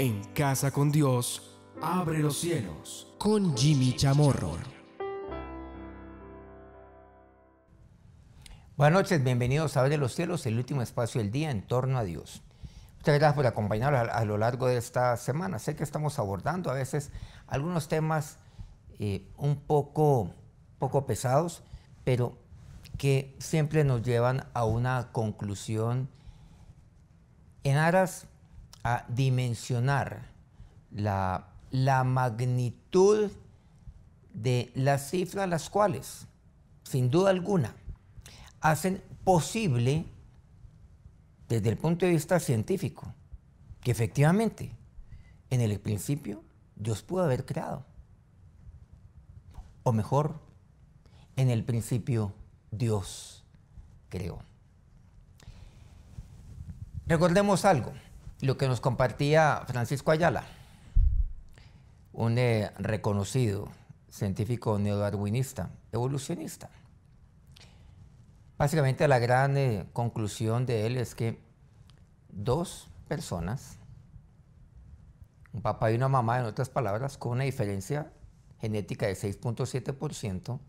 En Casa con Dios, abre los cielos. Con Jimmy Chamorro. Buenas noches, bienvenidos a Abre los Cielos, el último espacio del día en torno a Dios. Muchas gracias por acompañarnos a lo largo de esta semana. Sé que estamos abordando a veces algunos temas un poco pesados, pero que siempre nos llevan a una conclusión en aras a dimensionar la magnitud de las cifras, las cuales, sin duda alguna, hacen posible, desde el punto de vista científico, que efectivamente, en el principio, Dios pudo haber creado. O mejor, en el principio, Dios creó. Recordemos algo, lo que nos compartía Francisco Ayala, un reconocido científico neodarwinista, evolucionista. Básicamente la gran conclusión de él es que dos personas, un papá y una mamá, en otras palabras, con una diferencia genética de 6.7%,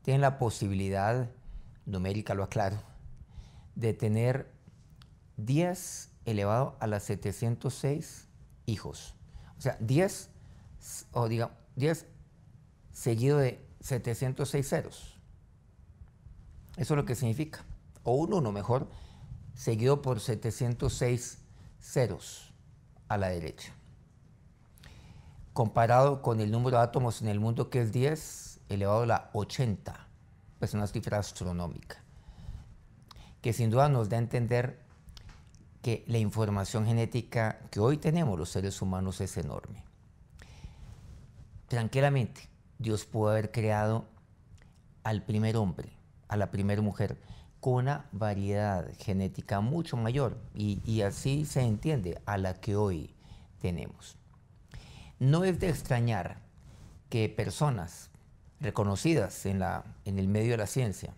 tienen la posibilidad, numérica lo aclaro, de tener 10 elevado a la 706 hijos. O sea, 10 seguido de 706 ceros. Eso es lo que significa. O un 1 mejor, seguido por 706 ceros a la derecha. Comparado con el número de átomos en el mundo, que es 10 elevado a la 80. Pues una cifra astronómica. Que sin duda nos da a entender que la información genética que hoy tenemos los seres humanos es enorme. Tranquilamente, Dios pudo haber creado al primer hombre, a la primera mujer, con una variedad genética mucho mayor, y así se entiende, a la que hoy tenemos. No es de extrañar que personas reconocidas en el medio de la ciencia,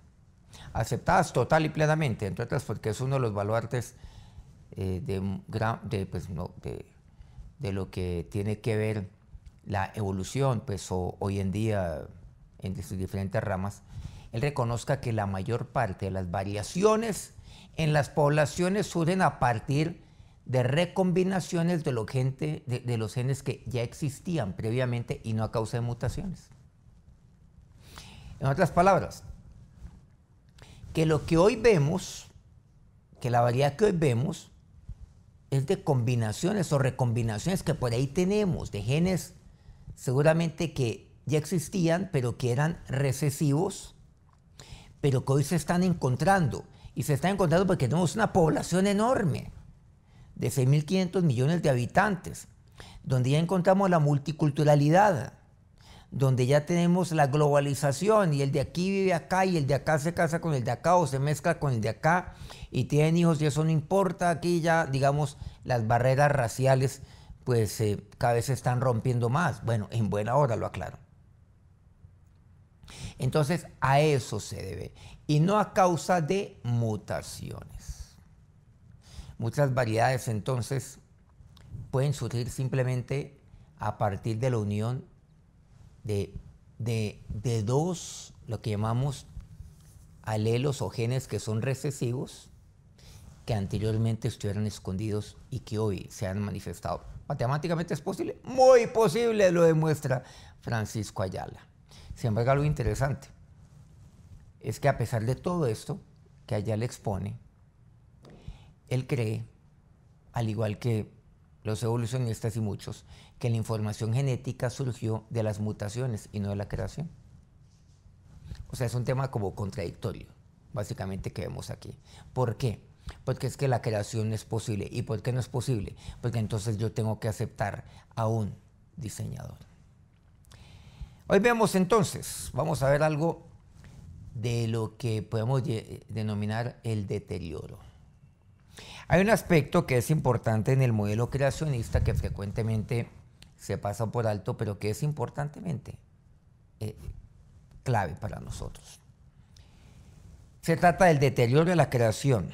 aceptadas total y plenamente, entre otras porque es uno de los baluartes de lo que tiene que ver la evolución, pues hoy en día entre sus diferentes ramas, él reconozca que la mayor parte de las variaciones en las poblaciones surgen a partir de recombinaciones de los genes que ya existían previamente y no a causa de mutaciones. En otras palabras, que lo que hoy vemos, que la variedad que hoy vemos, es de combinaciones o recombinaciones que por ahí tenemos, de genes seguramente que ya existían, pero que eran recesivos, pero que hoy se están encontrando. Y se están encontrando porque tenemos una población enorme, de 6.500 millones de habitantes, donde ya encontramos la multiculturalidad, donde ya tenemos la globalización, y el de aquí vive acá, y el de acá se casa con el de acá, o se mezcla con el de acá, y tienen hijos, y eso no importa. Aquí ya, digamos, las barreras raciales, pues cada vez se están rompiendo más. Bueno, en buena hora, lo aclaro. Entonces, a eso se debe, y no a causa de mutaciones. Muchas variedades, entonces, pueden surgir simplemente a partir de la unión de dos, lo que llamamos alelos o genes que son recesivos, que anteriormente estuvieron escondidos y que hoy se han manifestado. ¿Matemáticamente es posible? Muy posible, lo demuestra Francisco Ayala. Sin embargo, algo interesante es que a pesar de todo esto que Ayala expone, él cree, al igual que los evolucionistas y muchos, que la información genética surgió de las mutaciones y no de la creación. O sea, es un tema como contradictorio, básicamente, que vemos aquí. ¿Por qué? Porque es que la creación es posible. ¿Y por qué no es posible? Porque entonces yo tengo que aceptar a un diseñador. Hoy vemos entonces, vamos a ver algo de lo que podemos denominar el deterioro. Hay un aspecto que es importante en el modelo creacionista que frecuentemente se pasa por alto, pero que es importantemente clave para nosotros. Se trata del deterioro de la creación,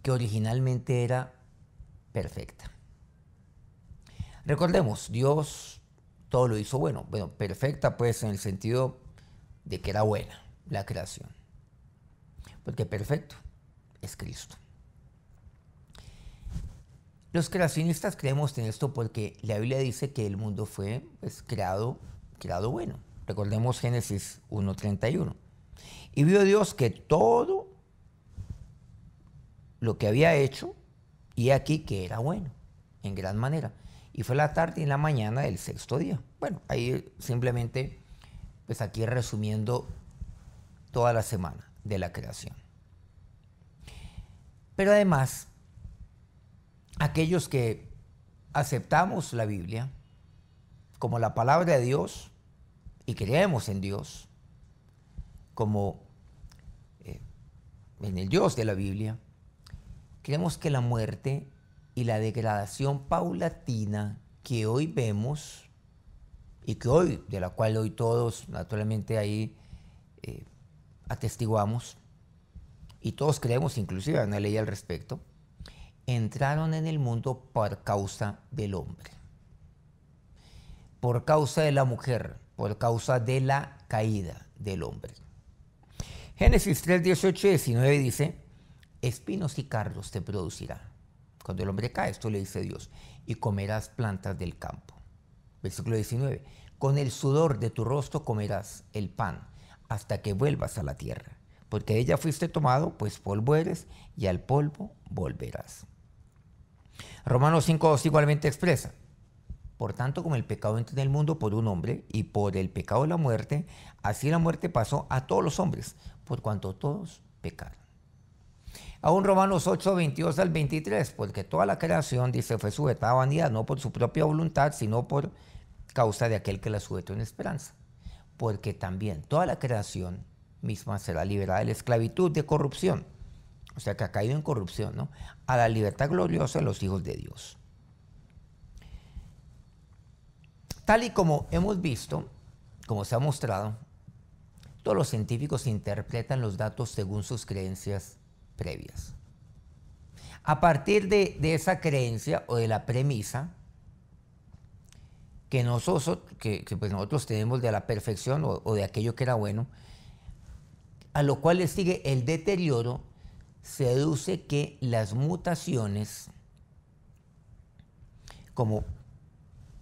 que originalmente era perfecta. Recordemos, Dios todo lo hizo bueno. Bueno, perfecta pues en el sentido de que era buena la creación. Porque perfecto es Cristo. Los creacionistas creemos en esto porque la Biblia dice que el mundo fue pues, creado bueno. Recordemos Génesis 1:31. Y vio Dios que todo lo que había hecho, y aquí que era bueno, en gran manera. Y fue la tarde y la mañana del sexto día. Bueno, ahí simplemente, pues aquí resumiendo toda la semana de la creación. Pero además, aquellos que aceptamos la Biblia como la palabra de Dios y creemos en Dios, como en el Dios de la Biblia, creemos que la muerte y la degradación paulatina que hoy vemos y de la cual hoy todos naturalmente ahí atestiguamos y todos creemos, inclusive hay una ley al respecto, entraron en el mundo por causa del hombre, por causa de la mujer, por causa de la caída del hombre. Génesis 3, 18 y 19 dice, espinos y cardos te producirá. Cuando el hombre cae, esto le dice Dios, y comerás plantas del campo. Versículo 19, con el sudor de tu rostro comerás el pan hasta que vuelvas a la tierra, porque de ella fuiste tomado, pues polvo eres y al polvo volverás. Romanos 5:2 igualmente expresa, por tanto como el pecado entró en el mundo por un hombre y por el pecado la muerte, así la muerte pasó a todos los hombres, por cuanto todos pecaron. Aún Romanos 8, 22 al 23, porque toda la creación, dice, fue sujetada a vanidad, no por su propia voluntad, sino por causa de aquel que la sujetó en esperanza. Porque también toda la creación misma será liberada de la esclavitud de corrupción, o sea que ha caído en corrupción, ¿no?, a la libertad gloriosa de los hijos de Dios. Tal y como hemos visto, como se ha mostrado, todos los científicos interpretan los datos según sus creencias previas. A partir de esa creencia o de la premisa que nosotros tenemos de la perfección o de aquello que era bueno, a lo cual le sigue el deterioro, se deduce que las mutaciones, como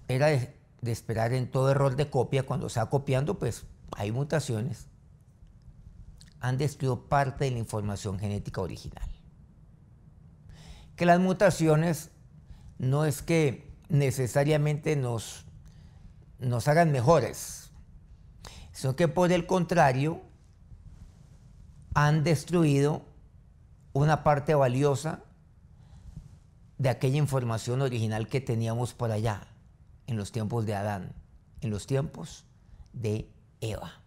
era de esperar en todo error de copia, cuando se va copiando, pues hay mutaciones, han destruido parte de la información genética original. Que las mutaciones no es que necesariamente nos hagan mejores, sino que por el contrario han destruido una parte valiosa de aquella información original que teníamos por allá, en los tiempos de Adán, en los tiempos de Eva.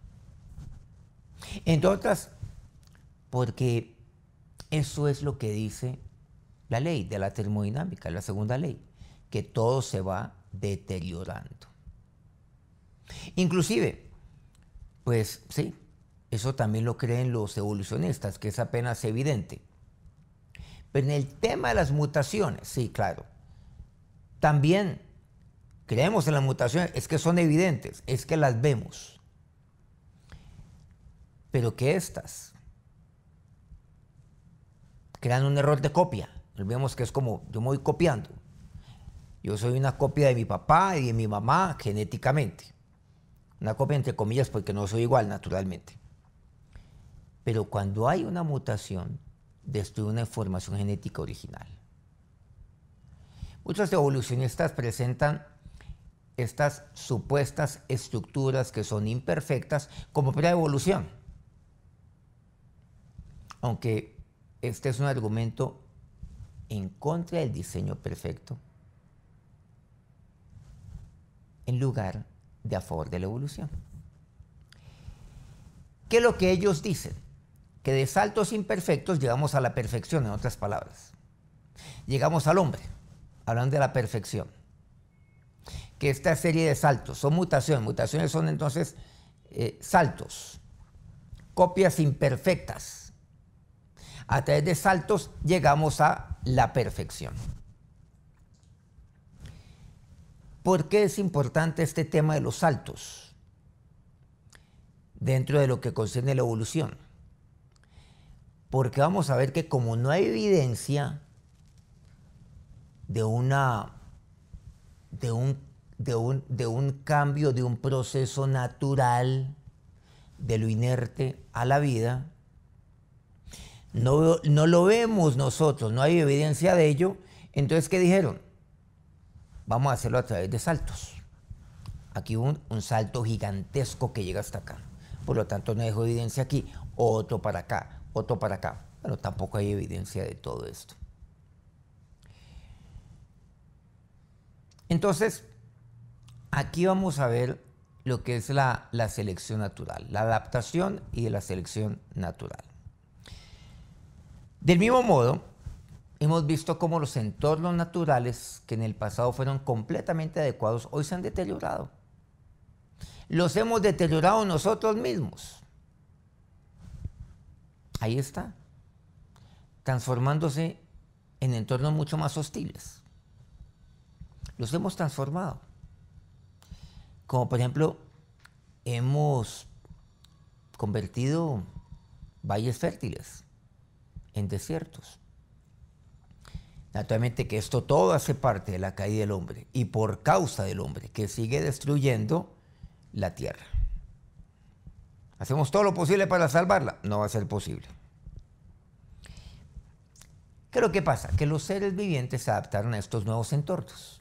Entre otras, porque eso es lo que dice la ley de la termodinámica, la segunda ley, que todo se va deteriorando. Inclusive, pues sí, eso también lo creen los evolucionistas, que es apenas evidente. Pero en el tema de las mutaciones, sí, claro, también creemos en las mutaciones, es que son evidentes, es que las vemos. Pero que estas crean un error de copia. Vemos que es como yo me voy copiando. Yo soy una copia de mi papá y de mi mamá genéticamente. Una copia entre comillas porque no soy igual naturalmente. Pero cuando hay una mutación, destruye una información genética original. Muchos evolucionistas presentan estas supuestas estructuras que son imperfectas como prueba de evolución. Aunque este es un argumento en contra del diseño perfecto, en lugar de a favor de la evolución. ¿Qué es lo que ellos dicen? Que de saltos imperfectos llegamos a la perfección, en otras palabras. Llegamos al hombre, hablando de la perfección. Que esta serie de saltos son mutaciones. Mutaciones son entonces saltos, copias imperfectas. A través de saltos llegamos a la perfección. ¿Por qué es importante este tema de los saltos dentro de lo que concierne la evolución? Porque vamos a ver que como no hay evidencia de un cambio, de un proceso natural de lo inerte a la vida, no lo vemos nosotros, no hay evidencia de ello. Entonces, ¿qué dijeron? Vamos a hacerlo a través de saltos. Aquí un salto gigantesco que llega hasta acá. Por lo tanto, no dejo evidencia aquí. Otro para acá, otro para acá. Bueno, tampoco hay evidencia de todo esto. Entonces, aquí vamos a ver lo que es la selección natural, la adaptación y la selección natural. Del mismo modo, hemos visto cómo los entornos naturales que en el pasado fueron completamente adecuados, hoy se han deteriorado. Los hemos deteriorado nosotros mismos. Ahí está, transformándose en entornos mucho más hostiles. Los hemos transformado. Como por ejemplo, hemos convertido valles fértiles en desiertos. Naturalmente que esto todo hace parte de la caída del hombre y por causa del hombre que sigue destruyendo la tierra. ¿Hacemos todo lo posible para salvarla? No va a ser posible. ¿Qué es lo que pasa? Que los seres vivientes se adaptaron a estos nuevos entornos.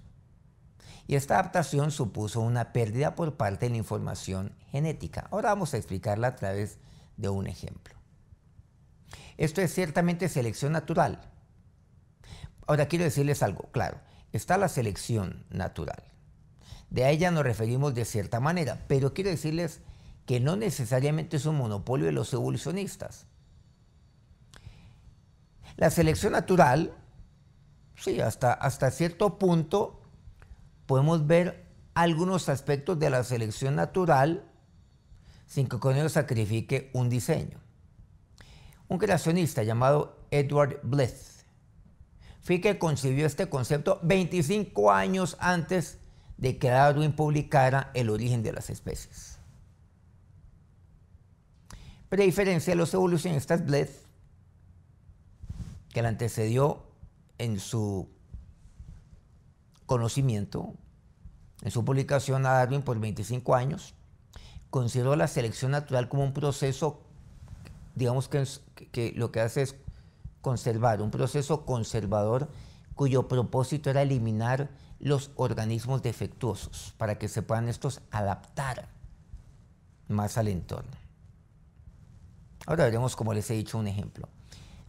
Y esta adaptación supuso una pérdida por parte de la información genética. Ahora vamos a explicarla a través de un ejemplo. Esto es ciertamente selección natural. Ahora quiero decirles algo, claro, está la selección natural. De a ella nos referimos de cierta manera, pero quiero decirles que no necesariamente es un monopolio de los evolucionistas. La selección natural, sí, hasta cierto punto podemos ver algunos aspectos de la selección natural sin que con ello sacrifique un diseño. Un creacionista llamado Edward Blyth fue que concibió este concepto 25 años antes de que Darwin publicara El origen de las especies. Pero a diferencia de los evolucionistas, Blyth, que le antecedió en su conocimiento, en su publicación a Darwin por 25 años, consideró la selección natural como un proceso, digamos que lo que hace es conservar, un proceso conservador cuyo propósito era eliminar los organismos defectuosos para que se puedan estos adaptar más al entorno. Ahora veremos, como les he dicho, un ejemplo.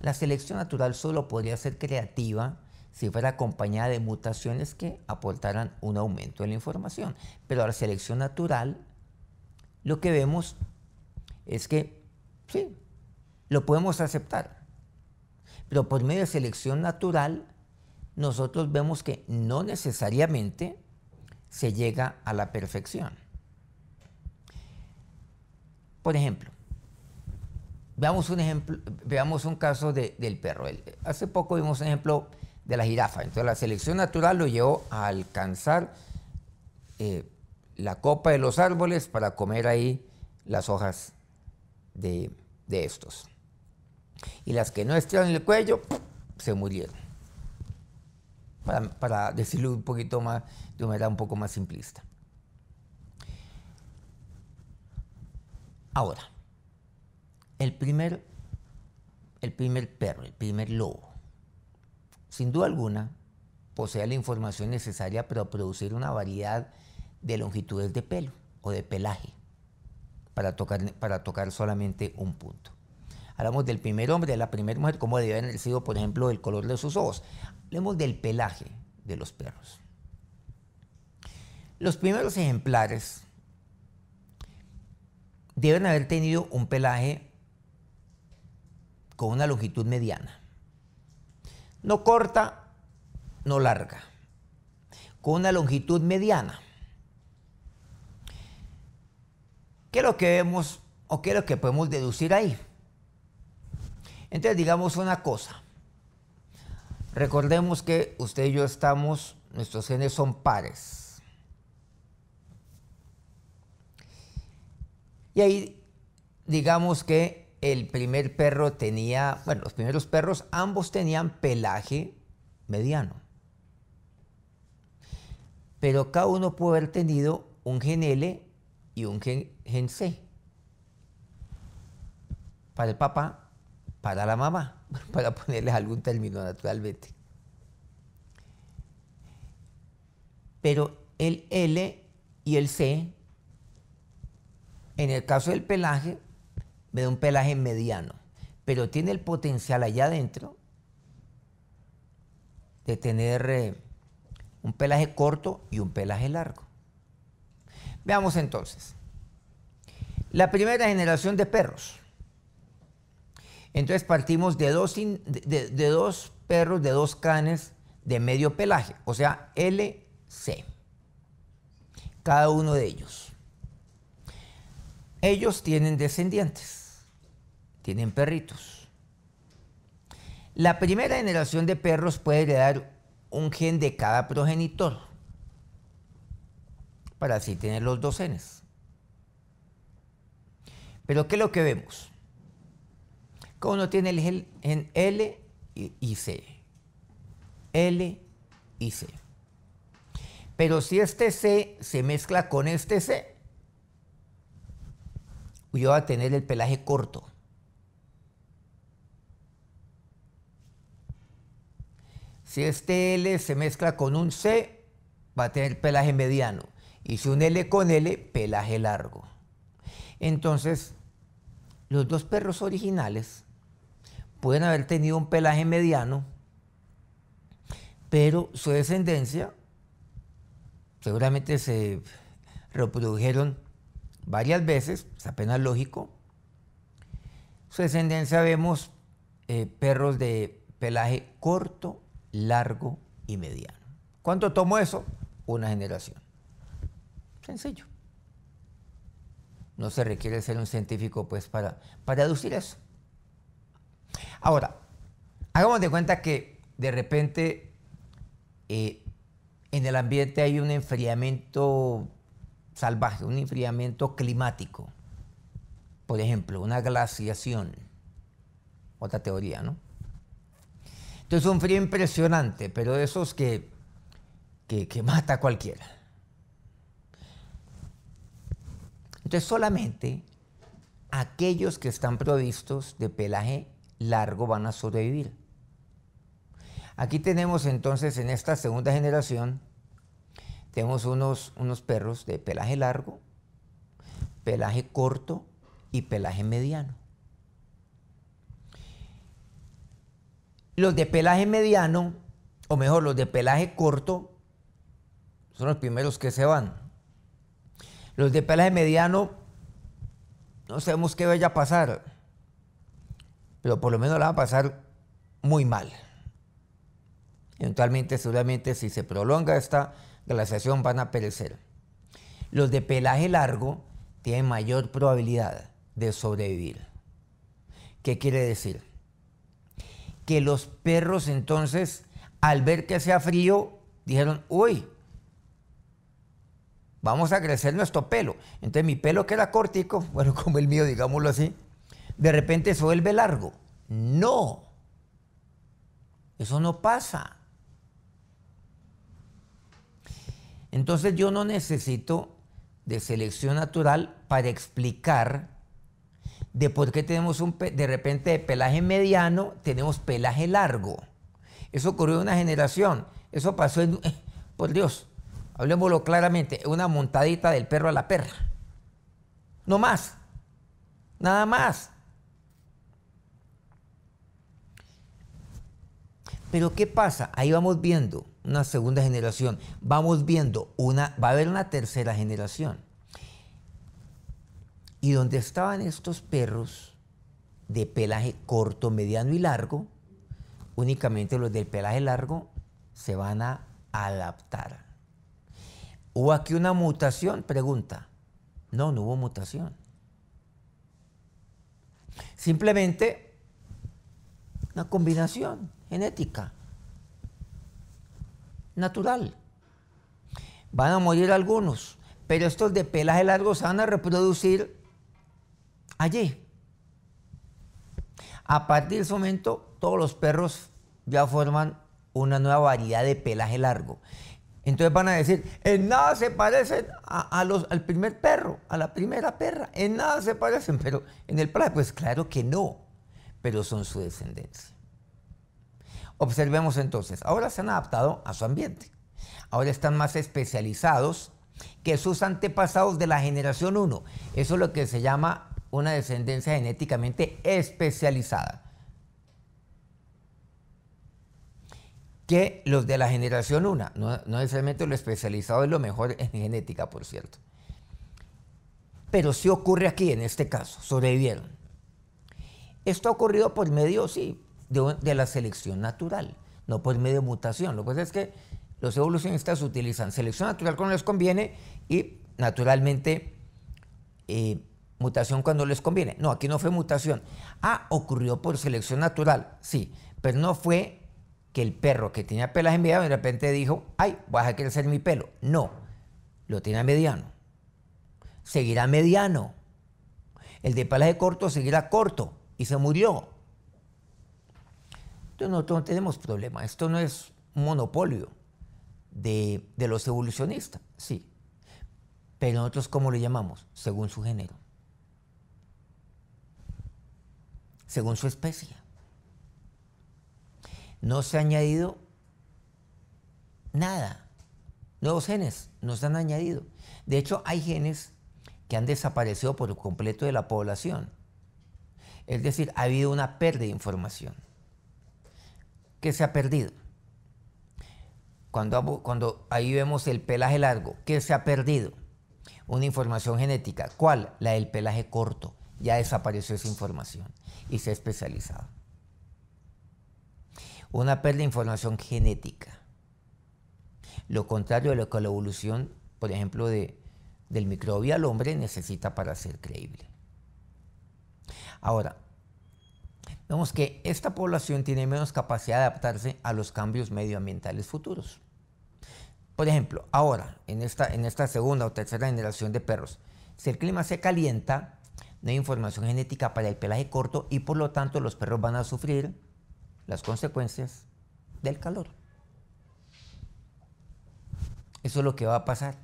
La selección natural solo podría ser creativa si fuera acompañada de mutaciones que aportaran un aumento en la información. Pero la selección natural, lo que vemos es que, sí, lo podemos aceptar. Pero por medio de selección natural, nosotros vemos que no necesariamente se llega a la perfección. Por ejemplo, veamos un caso del perro. Hace poco vimos un ejemplo de la jirafa. Entonces la selección natural lo llevó a alcanzar la copa de los árboles para comer ahí las hojas de estos. Y las que no estiraron el cuello, se murieron. Para decirlo un poquito más, de una manera un poco más simplista. Ahora, el primer perro, el primer lobo, sin duda alguna, posee la información necesaria para producir una variedad de longitudes de pelo o de pelaje para tocar solamente un punto. Hablamos del primer hombre, de la primera mujer, cómo debe haber sido, por ejemplo, el color de sus ojos. Hablemos del pelaje de los perros. Los primeros ejemplares deben haber tenido un pelaje con una longitud mediana. No corta, no larga. Con una longitud mediana. ¿Qué es lo que vemos o qué es lo que podemos deducir ahí? Entonces, digamos una cosa. Recordemos que usted y yo nuestros genes son pares. Y ahí, digamos que el primer perro tenía, bueno, los primeros perros ambos tenían pelaje mediano. Pero cada uno puede haber tenido un gen L y un gen C. Para el papá, para la mamá, para ponerles algún término naturalmente. Pero el L y el C, en el caso del pelaje, me da un pelaje mediano, pero tiene el potencial allá adentro de tener un pelaje corto y un pelaje largo. Veamos entonces. La primera generación de perros. Entonces partimos de dos perros, de dos canes de medio pelaje, o sea, L, C. Cada uno de ellos. Ellos tienen descendientes, tienen perritos. La primera generación de perros puede heredar un gen de cada progenitor, para así tener los dos genes. Pero ¿qué es lo que vemos? Cada uno tiene el gen L y C. L y C. Pero si este C se mezcla con este C, yo voy a tener el pelaje corto. Si este L se mezcla con un C, va a tener pelaje mediano. Y si un L con L, pelaje largo. Entonces, los dos perros originales pueden haber tenido un pelaje mediano, pero su descendencia seguramente se reprodujeron varias veces, es apenas lógico. Su descendencia vemos perros de pelaje corto, largo y mediano. ¿Cuánto tomó eso? Una generación. Sencillo. No se requiere ser un científico pues para deducir eso. Ahora, hagamos de cuenta que de repente en el ambiente hay un enfriamiento salvaje, un enfriamiento climático. Por ejemplo, una glaciación. Otra teoría, ¿no? Entonces un frío impresionante, pero de esos que mata a cualquiera. Entonces solamente aquellos que están provistos de pelaje largo van a sobrevivir. Aquí tenemos entonces en esta segunda generación, tenemos unos perros de pelaje largo, pelaje corto y pelaje mediano. Los de pelaje mediano, o mejor, los de pelaje corto, son los primeros que se van. Los de pelaje mediano, no sabemos qué vaya a pasar, pero por lo menos la va a pasar muy mal. Eventualmente, seguramente, si se prolonga esta glaciación, van a perecer. Los de pelaje largo tienen mayor probabilidad de sobrevivir. ¿Qué quiere decir? Que los perros entonces, al ver que hacía frío, dijeron, uy, vamos a crecer nuestro pelo. Entonces mi pelo que era cortico, bueno, como el mío, digámoslo así, de repente se vuelve largo. No, eso no pasa. Entonces yo no necesito de selección natural para explicar de por qué tenemos de repente de pelaje mediano, tenemos pelaje largo. Eso ocurrió en una generación. Eso pasó por Dios, hablemoslo claramente, una montadita del perro a la perra. No más. Nada más. Pero ¿qué pasa? Ahí vamos viendo una segunda generación. Vamos viendo va a haber una tercera generación. Y donde estaban estos perros de pelaje corto, mediano y largo, únicamente los del pelaje largo se van a adaptar. ¿Hubo aquí una mutación? Pregunta. No, no hubo mutación. Simplemente una combinación genética natural. Van a morir algunos, pero estos de pelaje largo se van a reproducir allí. A partir de ese momento, todos los perros ya forman una nueva variedad de pelaje largo. Entonces van a decir, en nada se parecen al primer perro, a la primera perra, en nada se parecen, pero en el pelaje, pues claro que no, pero son su descendencia. Observemos entonces, ahora se han adaptado a su ambiente, ahora están más especializados que sus antepasados de la generación 1. Eso es lo que se llama una descendencia genéticamente especializada. Que los de la generación 1, no necesariamente lo especializado es lo mejor en genética, por cierto. Pero sí ocurre aquí, en este caso, sobrevivieron. Esto ha ocurrido por medio, sí, de la selección natural, no por medio de mutación. Lo que pasa es que los evolucionistas utilizan selección natural cuando les conviene y, naturalmente, mutación cuando les conviene. No, aquí no fue mutación. Ocurrió por selección natural, sí, pero no fue que el perro que tenía pelaje mediano de repente dijo, ay, voy a dejar crecer mi pelo. No, lo tiene mediano. Seguirá mediano. El de pelaje corto seguirá corto y se murió. Entonces nosotros no tenemos problema. Esto no es un monopolio de los evolucionistas, sí. Pero nosotros, ¿cómo le llamamos? Según su género. Según su especie. No se ha añadido nada. Nuevos genes no se han añadido. De hecho, hay genes que han desaparecido por completo de la población. Es decir, ha habido una pérdida de información. ¿Qué se ha perdido? Cuando ahí vemos el pelaje largo, ¿qué se ha perdido? Una información genética. ¿Cuál? La del pelaje corto. Ya desapareció esa información y se ha especializado. Una pérdida de información genética. Lo contrario de lo que la evolución, por ejemplo, del microbio al hombre necesita para ser creíble. Ahora, vemos que esta población tiene menos capacidad de adaptarse a los cambios medioambientales futuros. Por ejemplo, ahora, en esta segunda o tercera generación de perros, si el clima se calienta, no hay información genética para el pelaje corto y por lo tanto los perros van a sufrir las consecuencias del calor. Eso es lo que va a pasar.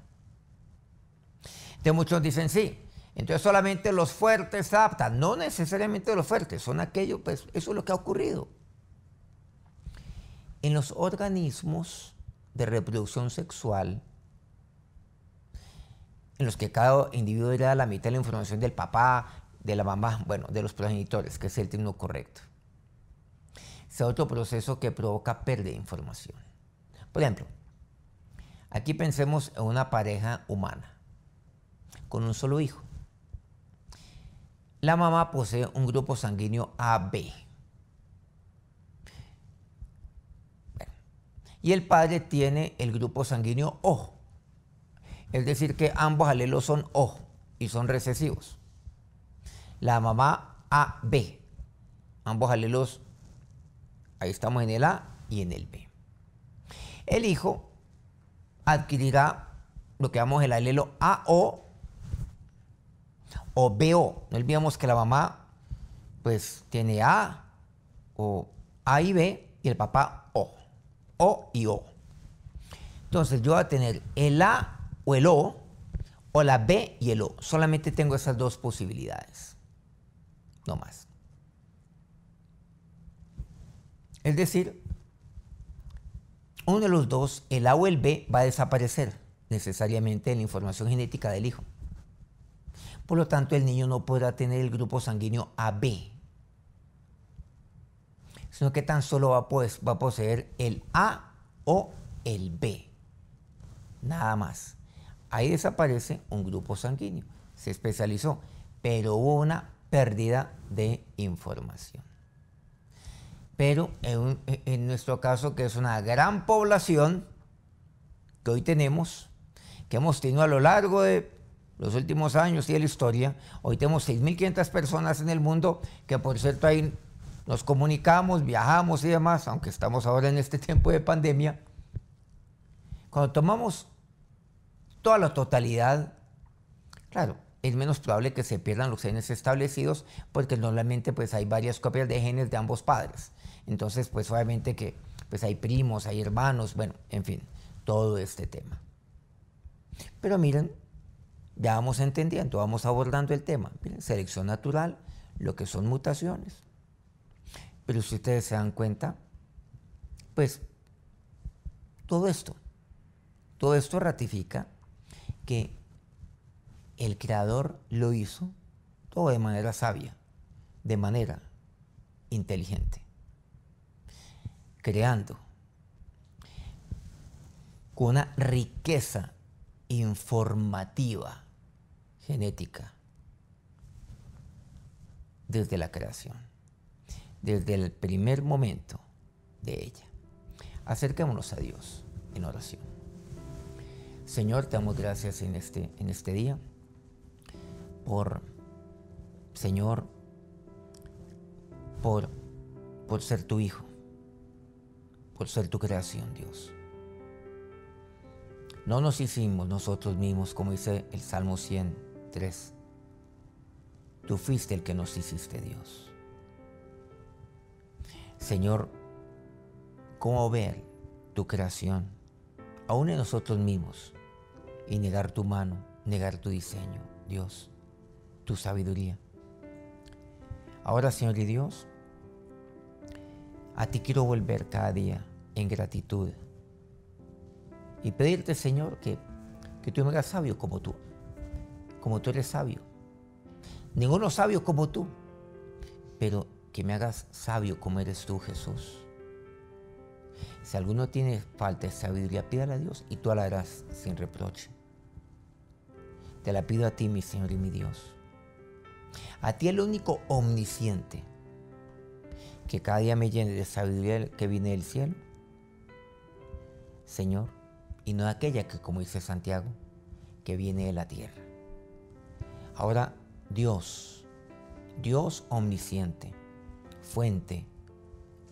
Entonces muchos dicen, sí, entonces solamente los fuertes se adaptan. No necesariamente los fuertes, son aquellos, pues eso es lo que ha ocurrido. En los organismos de reproducción sexual, en los que cada individuo hereda la mitad de la información del papá, de la mamá, bueno, de los progenitores, que es el término correcto. Es otro proceso que provoca pérdida de información. Por ejemplo, aquí pensemos en una pareja humana con un solo hijo. La mamá posee un grupo sanguíneo AB. Bueno, y el padre tiene el grupo sanguíneo O. Es decir, que ambos alelos son O y son recesivos. La mamá AB. Ambos alelos, ahí estamos en el A y en el B. El hijo adquirirá lo que llamamos el alelo AO o BO. No olvidemos que la mamá pues tiene A o A y B y el papá O y O. Entonces yo voy a tener el A o el O o la B y el O. Solamente tengo esas dos posibilidades. No más. Es decir, uno de los dos, el A o el B, va a desaparecer necesariamente en la información genética del hijo. Por lo tanto, el niño no podrá tener el grupo sanguíneo AB, sino que tan solo va a poseer el A o el B. Nada más. Ahí desaparece un grupo sanguíneo. Se especializó, pero hubo una pérdida de información. Pero en nuestro caso, que es una gran población que hoy tenemos, que hemos tenido a lo largo de los últimos años y de la historia, hoy tenemos 6.500 personas en el mundo, que por cierto ahí nos comunicamos, viajamos y demás, aunque estamos ahora en este tiempo de pandemia. Cuando tomamos toda la totalidad, claro, es menos probable que se pierdan los genes establecidos porque normalmente pues hay varias copias de genes de ambos padres. Entonces pues obviamente que pues hay primos, hay hermanos, bueno, en fin, todo este tema. Pero miren, ya vamos entendiendo, vamos abordando el tema. Miren, selección natural, lo que son mutaciones. Pero si ustedes se dan cuenta, pues todo esto ratifica que el Creador lo hizo todo de manera sabia, de manera inteligente, creando con una riqueza informativa genética desde la creación, desde el primer momento de ella. Acerquémonos a Dios en oración. Señor, te damos gracias en este día Señor, por ser tu Hijo, por ser tu creación, Dios. No nos hicimos nosotros mismos, como dice el Salmo 103. Tú fuiste el que nos hiciste, Dios. Señor, ¿cómo ver tu creación, aún en nosotros mismos, y negar tu mano, negar tu diseño, Dios, tu sabiduría? Ahora, Señor y Dios, a ti quiero volver cada día en gratitud y pedirte, Señor, que tú me hagas sabio como tú eres sabio. Ninguno sabio como tú, pero que me hagas sabio como eres tú, Jesús. Si alguno tiene falta de sabiduría, pídale a Dios y tú la darás sin reproche. Te la pido a ti, mi Señor y mi Dios. A ti, el único omnisciente, que cada día me llene de sabiduría que viene del cielo, Señor, y no de aquella que, como dice Santiago, que viene de la tierra. Ahora, Dios omnisciente, fuente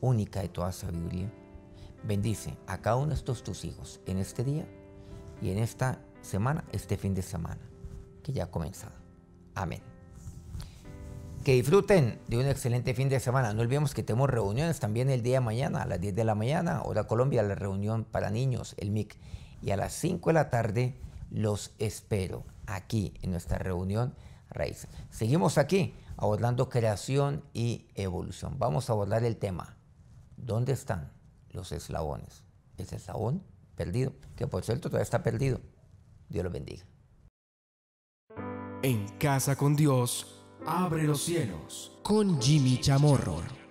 única de toda sabiduría, bendice a cada uno de estos tus hijos en este día y en esta semana, este fin de semana que ya ha comenzado. Amén. Que disfruten de un excelente fin de semana. No olvidemos que tenemos reuniones también el día de mañana a las 10 de la mañana, hora Colombia, la reunión para niños, el MIC. Y a las 5 de la tarde los espero aquí en nuestra reunión Raíz. Seguimos aquí abordando creación y evolución. Vamos a abordar el tema: ¿dónde están los eslabones? ¿Ese eslabón perdido? Que por cierto todavía está perdido. Dios los bendiga. En Casa con Dios, abre los cielos. Con Jimmy Chamorro.